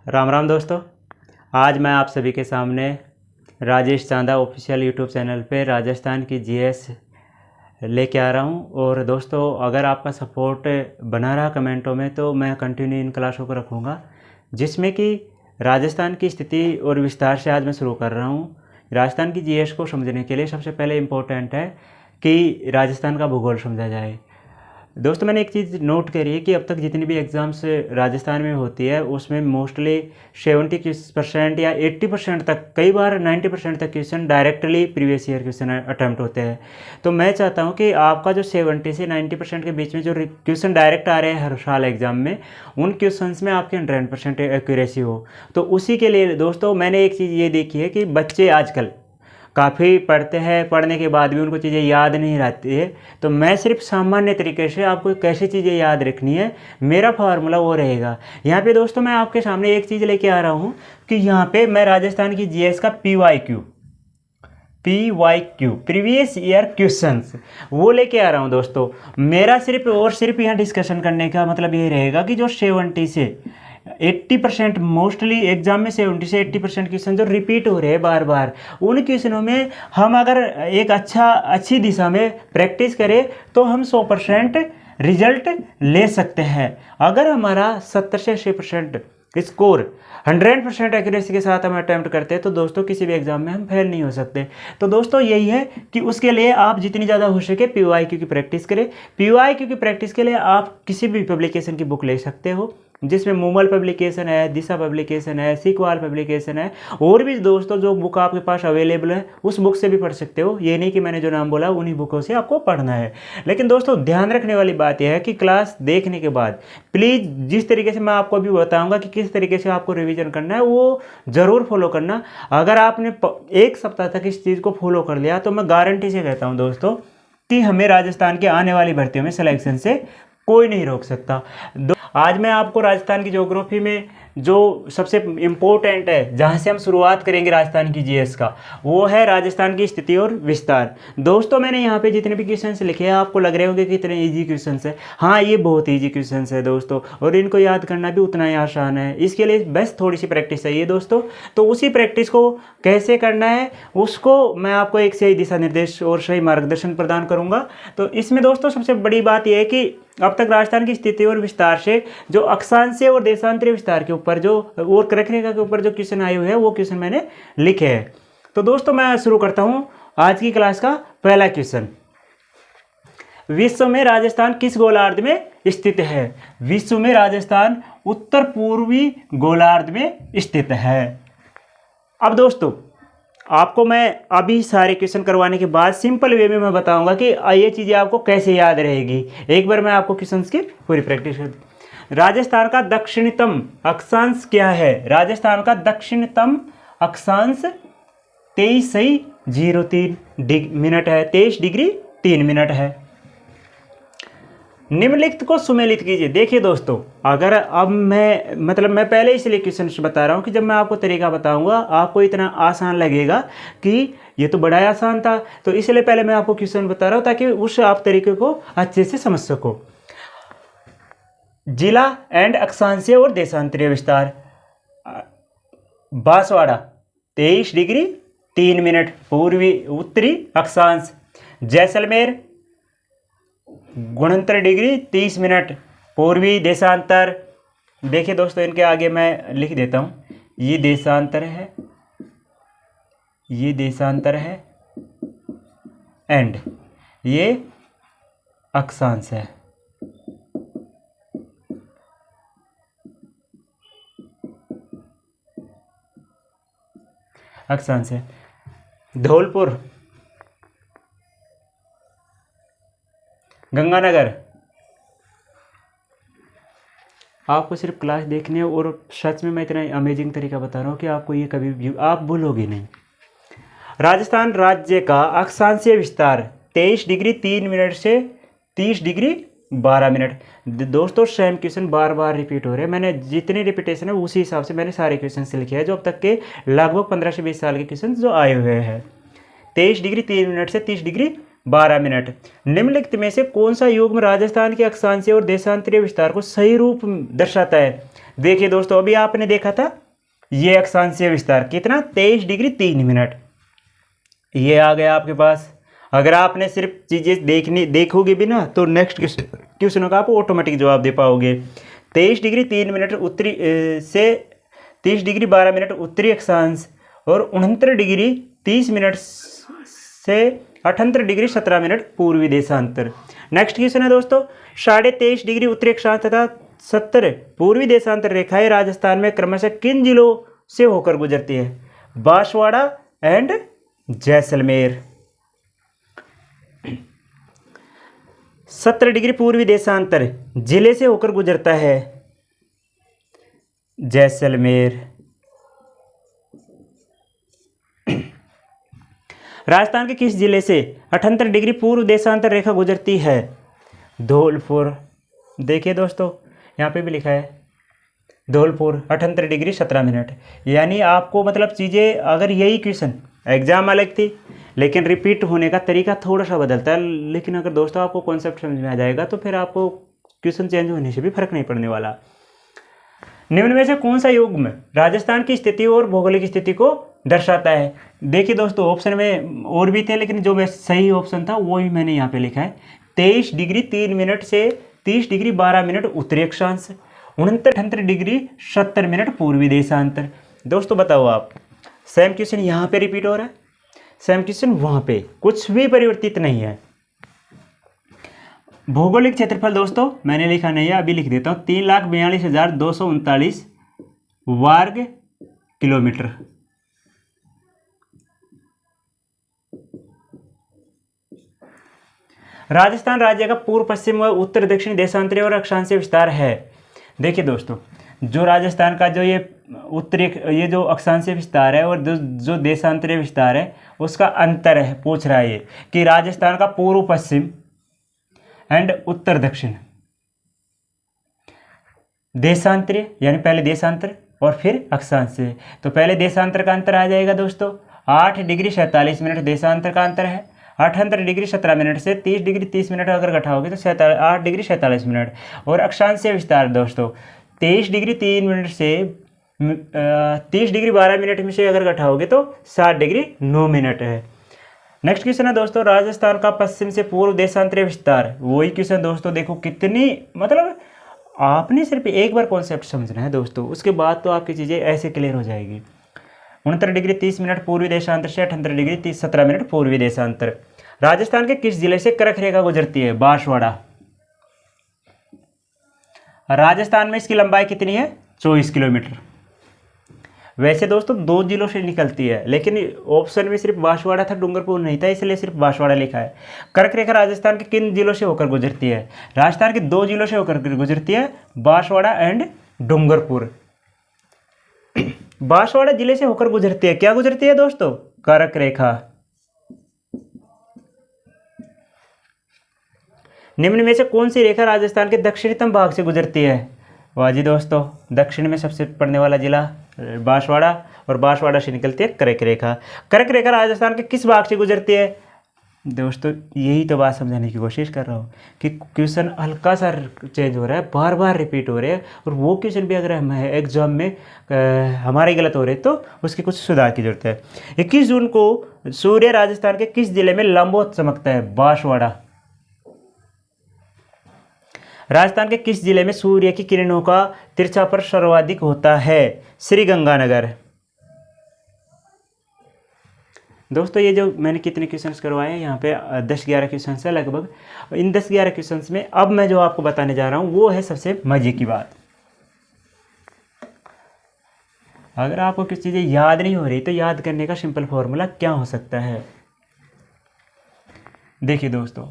राम राम दोस्तों। आज मैं आप सभी के सामने राजेश चांदा ऑफिशियल यूट्यूब चैनल पे राजस्थान की जीएस लेके आ रहा हूँ। और दोस्तों, अगर आपका सपोर्ट बना रहा कमेंटों में तो मैं कंटिन्यू इन क्लासों को रखूँगा, जिसमें कि राजस्थान की स्थिति और विस्तार से आज मैं शुरू कर रहा हूँ। राजस्थान की जीएस को समझने के लिए सबसे पहले इम्पोर्टेंट है कि राजस्थान का भूगोल समझा जाए। दोस्तों, मैंने एक चीज़ नोट करी है कि अब तक जितनी भी एग्ज़ाम्स राजस्थान में होती है उसमें मोस्टली 70% या 80% तक, कई बार 90% तक question directly previous year question attempt होते हैं। तो मैं चाहता हूं कि आपका जो 70 से 90% के बीच में जो क्वेश्चन डायरेक्ट आ रहे हैं हर साल एग्ज़ाम में, उन क्वेश्चन में आपकी 100% एक्यूरेसी हो। तो उसी के लिए दोस्तों मैंने एक चीज़ ये देखी है कि बच्चे आजकल काफ़ी पढ़ते हैं, पढ़ने के बाद भी उनको चीज़ें याद नहीं रहती है। तो मैं सिर्फ सामान्य तरीके से आपको कैसे चीज़ें याद रखनी है, मेरा फार्मूला वो रहेगा। यहाँ पे दोस्तों मैं आपके सामने एक चीज़ लेके आ रहा हूँ कि यहाँ पे मैं राजस्थान की जीएस का PYQ प्रीवियस ईयर क्वेश्चंस वो लेके आ रहा हूँ। दोस्तों, मेरा सिर्फ और सिर्फ यहाँ डिस्कशन करने का मतलब ये रहेगा कि जो 70 से 80% मोस्टली एग्जाम में 70 से 80% क्वेश्चन जो रिपीट हो रहे हैं बार बार, उन क्वेश्चनों में हम अगर एक अच्छी दिशा में प्रैक्टिस करें तो हम 100% रिजल्ट ले सकते हैं। अगर हमारा 70 से 80% स्कोर 100% एक्यूरेसी के साथ हम अटैम्प्ट करते हैं तो दोस्तों किसी भी एग्जाम में हम फेल नहीं हो सकते। तो दोस्तों यही है कि उसके लिए आप जितनी ज़्यादा हो सके PYQ की प्रैक्टिस करें। PYQ की प्रैक्टिस के लिए आप किसी भी पब्लिकेशन की बुक ले सकते हो, जिसमें मूमल पब्लिकेशन है, दिशा पब्लिकेशन है, सीकवाल पब्लिकेशन है, और भी दोस्तों जो बुक आपके पास अवेलेबल है उस बुक से भी पढ़ सकते हो। ये नहीं कि मैंने जो नाम बोला उन्हीं बुकों से आपको पढ़ना है। लेकिन दोस्तों ध्यान रखने वाली बात यह है कि क्लास देखने के बाद प्लीज़ जिस तरीके से मैं आपको अभी बताऊंगा कि किस तरीके से आपको रिवीजन करना है वो ज़रूर फॉलो करना। अगर आपने एक सप्ताह तक इस चीज़ को फॉलो कर लिया तो मैं गारंटी से कहता हूँ दोस्तों कि हमें राजस्थान के आने वाली भर्तियों में सिलेक्शन से कोई नहीं रोक सकता। आज मैं आपको राजस्थान की ज्योग्राफी में जो सबसे इम्पोर्टेंट है, जहाँ से हम शुरुआत करेंगे राजस्थान की जीएस का, वो है राजस्थान की स्थिति और विस्तार। दोस्तों मैंने यहाँ पे जितने भी क्वेश्चंस लिखे हैं आपको लग रहे होंगे कि इतने इजी क्वेश्चंस है। हाँ, ये बहुत इजी क्वेश्चंस है दोस्तों, और इनको याद करना भी उतना ही आसान है। इसके लिए बस थोड़ी सी प्रैक्टिस चाहिए दोस्तों। तो उसी प्रैक्टिस को कैसे करना है उसको मैं आपको एक सही दिशा निर्देश और सही मार्गदर्शन प्रदान करूँगा। तो इसमें दोस्तों सबसे बड़ी बात यह है कि अब तक राजस्थान की स्थिति और विस्तार से जो अक्षांशीय और देशांतरीय विस्तार के ऊपर जो और क्रकरेखा के ऊपर जो क्वेश्चन आए हुए हैं वो क्वेश्चन मैंने लिखे हैं। तो दोस्तों मैं शुरू करता हूं आज की क्लास का पहला क्वेश्चन। विश्व में राजस्थान किस गोलार्ध में स्थित है? विश्व में राजस्थान उत्तर पूर्वी गोलार्ध में स्थित है। अब दोस्तों आपको मैं अभी सारे क्वेश्चन करवाने के बाद सिंपल वे में मैं बताऊंगा कि ये चीज़ें आपको कैसे याद रहेगी। एक बार मैं आपको क्वेश्चन की पूरी प्रैक्टिस कर। राजस्थान का दक्षिणतम अक्षांश क्या है? राजस्थान का दक्षिणतम अक्षांश 23.03 मिनट है, 23 डिग्री 3 मिनट है। निम्नलिखित को सुमेलित कीजिए। देखिए दोस्तों, अगर अब मैं पहले इसलिए क्वेश्चन बता रहा हूँ कि जब मैं आपको तरीका बताऊंगा आपको इतना आसान लगेगा कि ये तो बड़ा आसान था, तो इसलिए पहले मैं आपको क्वेश्चन बता रहा हूँ ताकि उस आप तरीके को अच्छे से समझ सको। जिला एंड अक्षांशीय और देशांतरीय विस्तार। बांसवाड़ा 23 डिग्री 3 मिनट पूर्वी उत्तरी अक्षांश। जैसलमेर 69 डिग्री 30 मिनट पूर्वी देशांतर। देखिए दोस्तों, इनके आगे मैं लिख देता हूँ, ये देशांतर है, ये देशांतर है एंड ये अक्षांश है। अक्षांश है। धौलपुर, गंगानगर। आपको सिर्फ क्लास देखनी है और सच में मैं इतना अमेजिंग तरीका बता रहा हूँ कि आपको ये कभी भी आप भूलोगे नहीं। राजस्थान राज्य का अक्षांशीय विस्तार 23 डिग्री 3 मिनट से 30 डिग्री 12 मिनट। दोस्तों सेम क्वेश्चन बार बार रिपीट हो रहे हैं। मैंने जितनी रिपीटेशन है उसी हिसाब से मैंने सारे क्वेश्चन लिखे हैं जो अब तक के लगभग 15 से 20 साल के क्वेश्चन जो आए हुए हैं। 23 डिग्री 3 मिनट से 30 डिग्री 12 मिनट। निम्नलिखित में से कौन सा युग्म राजस्थान के अक्षांशीय और देशांतरीय विस्तार को सही रूप दर्शाता है? देखिए दोस्तों, अभी आपने देखा था ये अक्षांशीय विस्तार कितना 23 डिग्री 3 मिनट, ये आ गया आपके पास। अगर आपने सिर्फ चीज़ें देखोगे भी ना तो नेक्स्ट क्वेश्चन का आप ऑटोमेटिक जवाब दे पाओगे। 23 डिग्री 3 मिनट उत्तरी से 30 डिग्री 12 मिनट उत्तरी अक्षांश और 69 डिग्री 30 मिनट से 78 डिग्री 17 मिनट पूर्वी देशांतर। नेक्स्ट क्वेश्चन है दोस्तों, 23.5 डिग्री उत्तरी अक्षांश तथा 70 पूर्वी देशांतर रेखाएं राजस्थान में क्रमशः किन जिलों से होकर गुजरती है? बांसवाड़ा एंड जैसलमेर। 70 डिग्री पूर्वी देशांतर जिले से होकर गुजरता है जैसलमेर। राजस्थान के किस जिले से 78 डिग्री पूर्व देशांतर रेखा गुजरती है? धौलपुर। देखिए दोस्तों, यहाँ पे भी लिखा है धौलपुर 78 डिग्री 17 मिनट। यानी आपको मतलब चीज़ें, अगर यही क्वेश्चन एग्जाम अलग थी लेकिन रिपीट होने का तरीका थोड़ा सा बदलता है, लेकिन अगर दोस्तों आपको कॉन्सेप्ट समझ में आ जाएगा तो फिर आपको क्वेश्चन चेंज होने से भी फर्क नहीं पड़ने वाला। निम्न में से कौन सा युग्म राजस्थान की स्थिति और भौगोलिक स्थिति को दर्शाता है? देखिए दोस्तों, ऑप्शन में और भी थे लेकिन जो सही ऑप्शन था वो ही मैंने यहाँ पे लिखा है। 23 डिग्री 3 मिनट से 30 डिग्री 12 मिनट उत्तरी अक्षांश, 69 डिग्री 70 मिनट पूर्वी देशांतर। दोस्तों बताओ आप, सेम क्वेश्चन यहाँ पे रिपीट हो रहा है, सेम क्वेश्चन वहाँ पे, कुछ भी परिवर्तित नहीं है। भौगोलिक क्षेत्रफल दोस्तों मैंने लिखा नहीं है, अभी लिख देता हूँ, 3,42,239 वर्ग किलोमीटर। राजस्थान राज्य का पूर्व पश्चिम व उत्तर दक्षिण देशांतरीय और अक्षांशीय विस्तार है। देखिए दोस्तों, जो राजस्थान का जो ये उत्तरी, ये जो अक्षांशीय विस्तार है और जो देशांतरीय विस्तार है उसका अंतर है, पूछ रहा है ये कि राजस्थान का पूर्व पश्चिम एंड उत्तर दक्षिण, देशांतरीय यानी पहले देशांतर और फिर अक्षांशीय। तो पहले देशांतर का अंतर आ जाएगा दोस्तों 8 डिग्री 47 मिनट देशांतर का अंतर है, 78 डिग्री 17 मिनट से 30 डिग्री 30 मिनट अगर घटाओगे तो 8 डिग्री 47 मिनट। और अक्षांशीय विस्तार दोस्तों 23 डिग्री 3 मिनट से 30 डिग्री 12 मिनट में से अगर घटाओगे तो 7 डिग्री 9 मिनट है। नेक्स्ट क्वेश्चन है दोस्तों, राजस्थान का पश्चिम से पूर्व देशांतरीय विस्तार। वही क्वेश्चन दोस्तों, देखो कितनी, मतलब आपने सिर्फ एक बार कॉन्सेप्ट समझना है दोस्तों, उसके बाद तो आपकी चीज़ें ऐसे क्लियर हो जाएगी। 69 डिग्री 30 मिनट पूर्वी देशांतर से 78 डिग्री 17 मिनट पूर्वी देशांतर। राजस्थान के किस जिले से कर्क रेखा गुजरती है? बांसवाड़ा। राजस्थान में इसकी लंबाई कितनी है? 24 किलोमीटर। वैसे दोस्तों 2 जिलों से निकलती है, लेकिन ऑप्शन में सिर्फ बांसवाड़ा था, डूंगरपुर नहीं था, इसलिए सिर्फ बांसवाड़ा लिखा है। कर्क रेखा राजस्थान के किन जिलों से होकर गुजरती है? राजस्थान के 2 जिलों से होकर गुजरती है, बांसवाड़ा एंड डूंगरपुर। बांसवाड़ा जिले से होकर गुजरती है, क्या गुजरती है दोस्तों? कर्क रेखा। निम्न में से कौन सी रेखा राजस्थान के दक्षिणतम भाग से गुजरती है? वाह जी दोस्तों, दक्षिण में सबसे पड़ने वाला जिला बांसवाड़ा, और बांसवाड़ा से निकलती है कर्क रेखा। कर्क रेखा राजस्थान के किस भाग से गुजरती है? दोस्तों यही तो बात समझाने की कोशिश कर रहा हूँ कि क्वेश्चन हल्का सा चेंज हो रहा है, बार बार रिपीट हो रहे हैं, और वो क्वेश्चन भी अगर हम एग्जाम में हमारे गलत हो रहे हैं तो उसकी कुछ सुधार की जरूरत है। 21 जून को सूर्य राजस्थान के किस जिले में लंबवत चमकता है? बांसवाड़ा। राजस्थान के किस जिले में सूर्य की किरणों का तिरछापन सर्वाधिक होता है? श्रीगंगानगर। दोस्तों ये जो मैंने कितने क्वेश्चंस करवाए हैं, यहाँ पे 10-11 क्वेश्चंस है लगभग। इन 10-11 क्वेश्चंस में अब मैं जो आपको बताने जा रहा हूँ वो है सबसे मजे की बात। अगर आपको कुछ चीज़ें याद नहीं हो रही तो याद करने का सिंपल फॉर्मूला क्या हो सकता है? देखिए दोस्तों,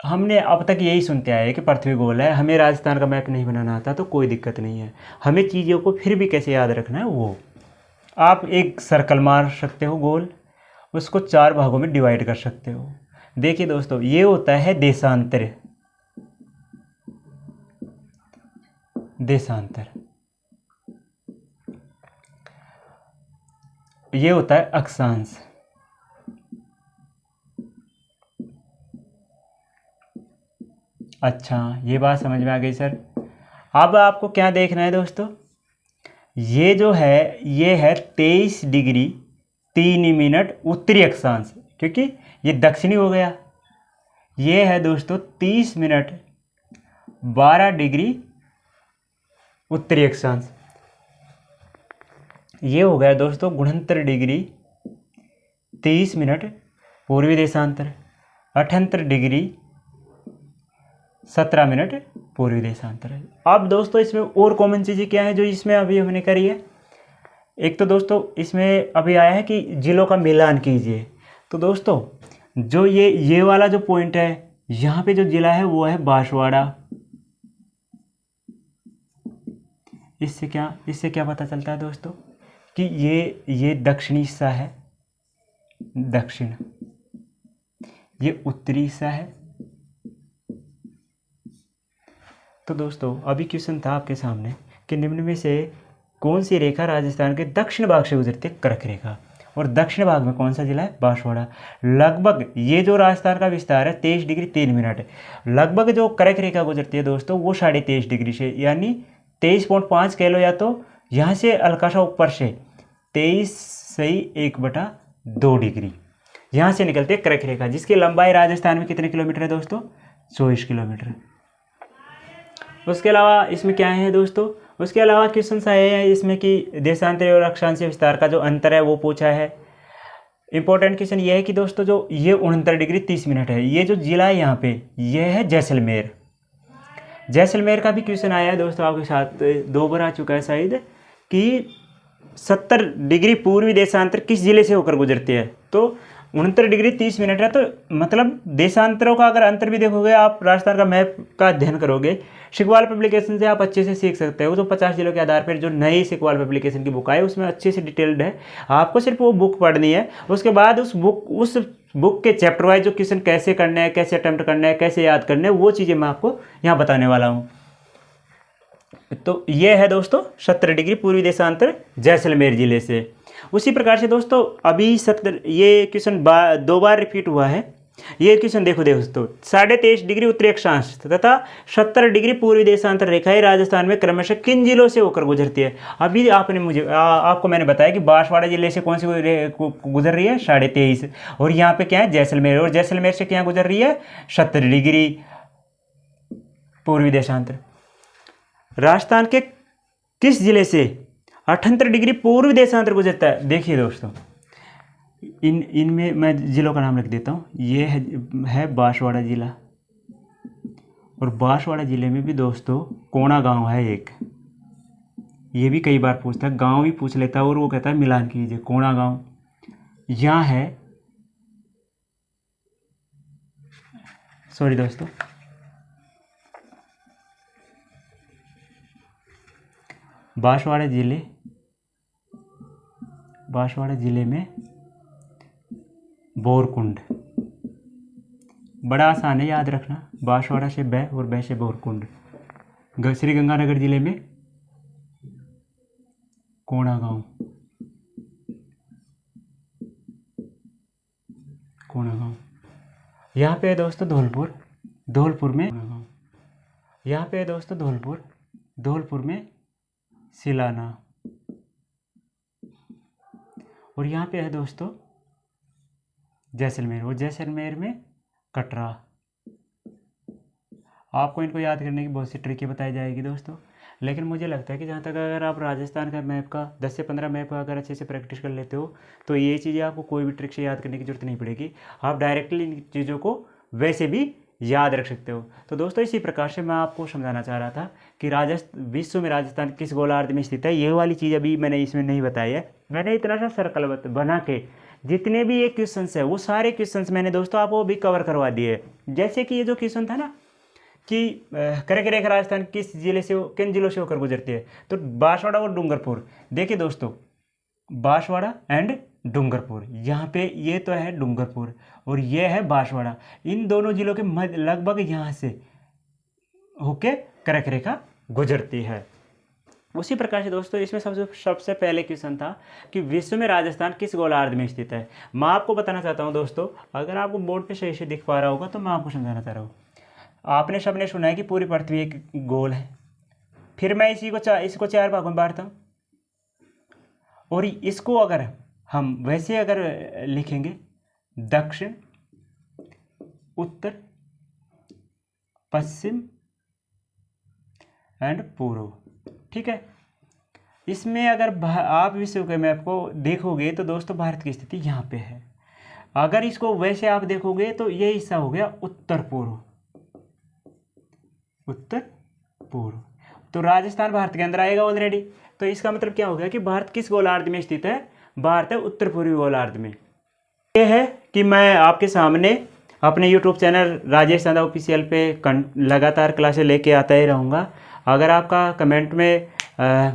हमने अब तक यही सुनते आए कि पृथ्वी गोल है, हमें राजस्थान का मैप नहीं बनाना आता तो कोई दिक्कत नहीं है, हमें चीज़ों को फिर भी कैसे याद रखना है वो आप एक सर्कल मार सकते हो गोल, उसको 4 भागों में डिवाइड कर सकते हो। देखिए दोस्तों, ये होता है देशांतर, देशांतर, ये होता है अक्षांश। अच्छा, ये बात समझ में आ गई सर। अब आपको क्या देखना है दोस्तों? ये जो है ये है 23 डिग्री 3 मिनट उत्तरी अक्षांश, क्योंकि ये दक्षिणी हो गया। ये है दोस्तों 30 मिनट 12 डिग्री उत्तरी अक्षांश। ये हो गया दोस्तों 69 डिग्री 30 मिनट पूर्वी देशांतर, 78 डिग्री 17 मिनट पूर्वी देशांतर। अब दोस्तों इसमें और कॉमन चीज़ें क्या है जो इसमें अभी हमने करी है। एक तो दोस्तों इसमें अभी आया है कि जिलों का मिलान कीजिए। तो दोस्तों जो ये वाला जो पॉइंट है, यहाँ पे जो जिला है वो है बांसवाड़ा। इससे क्या पता चलता है दोस्तों कि ये दक्षिणी हिस्सा है दक्षिण, ये उत्तरी हिस्सा है। तो दोस्तों अभी क्वेश्चन था आपके सामने कि निम्न में से कौन सी रेखा राजस्थान के दक्षिण भाग से गुजरती है, कर्क रेखा, और दक्षिण भाग में कौन सा जिला है, बांसवाड़ा। लगभग ये जो राजस्थान का विस्तार है 23 डिग्री 3 मिनट, लगभग जो कर्क रेखा गुजरती है दोस्तों वो 23.5 डिग्री से, यानी 23.5 कह लो, या तो यहाँ से हल्का सा ऊपर से 23.1/2 डिग्री यहाँ से निकलती है कर्क रेखा, जिसकी लंबाई राजस्थान में कितने किलोमीटर है दोस्तों, 24 किलोमीटर। उसके अलावा इसमें क्या है दोस्तों, उसके अलावा क्वेश्चन आए हैं इसमें कि देशांतर और अक्षांशीय विस्तार का जो अंतर है वो पूछा है। इंपॉर्टेंट क्वेश्चन ये है कि दोस्तों जो ये 69 डिग्री 30 मिनट है, ये जो जिला है यहाँ पे ये है जैसलमेर। जैसलमेर का भी क्वेश्चन आया है दोस्तों आपके साथ 2 बार आ चुका है शायद, कि 70 डिग्री पूर्वी देशांतर किस जिले से होकर गुजरती है। तो 69 डिग्री 30 मिनट है, तो मतलब देशांतरों का अगर अंतर भी देखोगे आप, राजस्थान का मैप का अध्ययन करोगे सिकवाल पब्लिकेशन से, आप अच्छे से सीख सकते हो। तो 50 जिलों के आधार पर जो नई सिकवाल पब्लिकेशन की बुक आई उसमें अच्छे से डिटेल्ड है, आपको सिर्फ वो बुक पढ़नी है। उसके बाद उस बुक के चैप्टर वाइज जो क्वेश्चन कैसे करने हैं, कैसे अटेम्प्ट करना है, कैसे याद करने हैं, वो चीज़ें मैं आपको यहाँ बताने वाला हूँ। तो ये है दोस्तों 70 डिग्री पूर्वी देशांतर जैसलमेर जिले से। उसी प्रकार से दोस्तों अभी 70 ये क्वेश्चन 2 बार रिपीट हुआ है। ये क्वेश्चन देखो दोस्तों, 23.5 डिग्री उत्तरी अक्षांश तथा 70 डिग्री पूर्वी देशांतर रेखाएं राजस्थान में क्रमशः किन जिलों से होकर गुजरती है। अभी आपने आपको मैंने बताया कि बांसवाड़ा जिले से कौन सी गुजर रही है, 23.5, और यहाँ पे क्या है, जैसलमेर, और जैसलमेर से क्या गुजर रही है, 70 डिग्री पूर्वी देशांतर। राजस्थान के किस जिले से 78 डिग्री पूर्वी देशांतर गुजरता है। देखिए दोस्तों इनमें मैं जिलों का नाम लिख देता हूँ। ये है बांसवाड़ा जिला, और बांसवाड़ा जिले में भी दोस्तों कोणा गांव है एक, ये भी कई बार पूछता है, गांव भी पूछ लेता है और वो कहता है मिलान कीजिए। कोणा गांव यहाँ है, सॉरी दोस्तों, बांसवाड़ा जिले में बोरकुंड, बड़ा आसान है याद रखना, बांसवाड़ा से बै और बै से बोरकुंड। श्री गंगानगर जिले में कोणा गांव, यहाँ पे है दोस्तों धौलपुर में, यहाँ पे है दोस्तों धौलपुर में सिलाना, और यहाँ पे है दोस्तों जैसलमेर, और जैसलमेर में कटरा। आपको इनको याद करने की बहुत सी ट्रिकें बताई जाएगी दोस्तों, लेकिन मुझे लगता है कि जहाँ तक अगर आप राजस्थान का मैप का 10 से 15 मैप का अगर अच्छे से प्रैक्टिस कर लेते हो तो ये चीज़ें आपको कोई भी ट्रिक से याद करने की जरूरत नहीं पड़ेगी, आप डायरेक्टली इन चीज़ों को वैसे भी याद रख सकते हो। तो दोस्तों इसी प्रकार से मैं आपको समझाना चाह रहा था कि विश्व में राजस्थान किस गोलार्ध में स्थित है। ये वाली चीज़ अभी मैंने इसमें नहीं बताई है, मैंने इतना सा सर्कल बना के जितने भी ये क्वेश्चंस है वो सारे क्वेश्चंस मैंने दोस्तों आपको भी कवर करवा दिए। जैसे कि ये जो क्वेश्चन था ना कि कर्क रेखा राजस्थान किस जिले से किन जिलों से होकर गुजरती है, तो बांसवाड़ा और डूंगरपुर। देखिए दोस्तों बांसवाड़ा एंड डूंगरपुर, यहाँ पे ये तो है डूंगरपुर और ये है बांसवाड़ा, इन दोनों जिलों के मध्य लगभग यहाँ से होके कर्क रेखा गुजरती है। उसी प्रकार से दोस्तों इसमें सबसे पहले क्वेश्चन था कि विश्व में राजस्थान किस गोलार्ध में स्थित है। मैं आपको बताना चाहता हूँ दोस्तों, अगर आपको बोर्ड पे सही से दिख पा रहा होगा तो मैं आपको समझाना चाह रहा हूँ। आपने सबने सुना है कि पूरी पृथ्वी एक गोल है, फिर मैं इसको 4 भागों में बांटता हूँ। और इसको अगर हम वैसे अगर लिखेंगे दक्षिण, उत्तर, पश्चिम एंड पूर्व, ठीक है। इसमें अगर आप विश्व के मैप को देखोगे तो दोस्तों भारत की स्थिति यहाँ पे है। अगर इसको वैसे आप देखोगे तो ये हिस्सा हो गया उत्तर पूर्व, उत्तर पूर्व। तो राजस्थान भारत के अंदर आएगा ऑलरेडी। तो इसका मतलब क्या हो गया कि भारत किस गोलार्ध में स्थित है? भारत है उत्तर पूर्वी गोलार्ध में। ये है कि मैं आपके सामने अपने YouTube चैनल राजेश चांदा ऑफिशियल पे लगातार क्लासें लेके आता ही रहूँगा। अगर आपका कमेंट में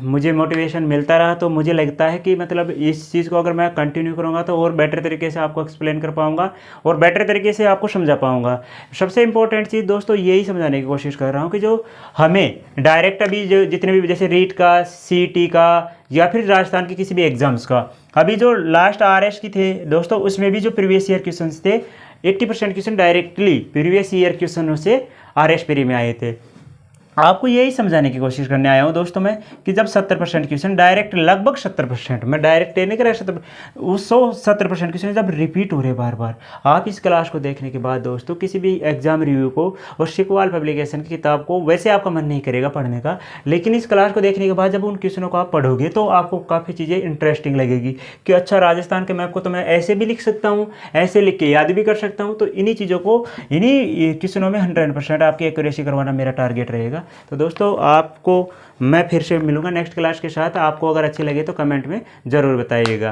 मुझे मोटिवेशन मिलता रहा तो मुझे लगता है कि मतलब इस चीज़ को अगर मैं कंटिन्यू करूँगा तो और बेटर तरीके से आपको एक्सप्लेन कर पाऊँगा और बेटर तरीके से आपको समझा पाऊँगा। सबसे इम्पोर्टेंट चीज़ दोस्तों यही समझाने की कोशिश कर रहा हूँ कि जो हमें डायरेक्ट अभी जो जितने भी जैसे रीट का, CET का या फिर राजस्थान के किसी भी एग्जाम्स का, अभी जो लास्ट RS की थे दोस्तों, उसमें भी जो प्रीवियस ईयर क्वेश्चन थे 80% क्वेश्चन डायरेक्टली प्रीवियस ईयर क्वेश्चनों से RS प्री में आए थे। आपको यही समझाने की कोशिश करने आया हूँ दोस्तों मैं कि जब 70% क्वेश्चन डायरेक्ट, लगभग 70%, मैं डायरेक्ट नहीं कर रहा 70%, उस 70% क्वेश्चन जब रिपीट हो रहे बार बार, आप इस क्लास को देखने के बाद दोस्तों किसी भी एग्जाम रिव्यू को और शिकवाल पब्लिकेशन की किताब को वैसे आपका मन नहीं करेगा पढ़ने का, लेकिन इस क्लास को देखने के बाद जब उन क्वेश्चनों को आप पढ़ोगे तो आपको काफ़ी चीज़ें इंटरेस्टिंग लगेगी कि अच्छा राजस्थान के मैप को तो मैं ऐसे भी लिख सकता हूँ, ऐसे लिख के याद भी कर सकता हूँ। तो इन्हीं चीज़ों को, इन्हीं क्वेश्चनों में 100% आपकी एक्यूरेसी करवाना मेरा टारगेट रहेगा। तो दोस्तों आपको मैं फिर से मिलूंगा नेक्स्ट क्लास के साथ। आपको अगर अच्छी लगे तो कमेंट में ज़रूर बताइएगा।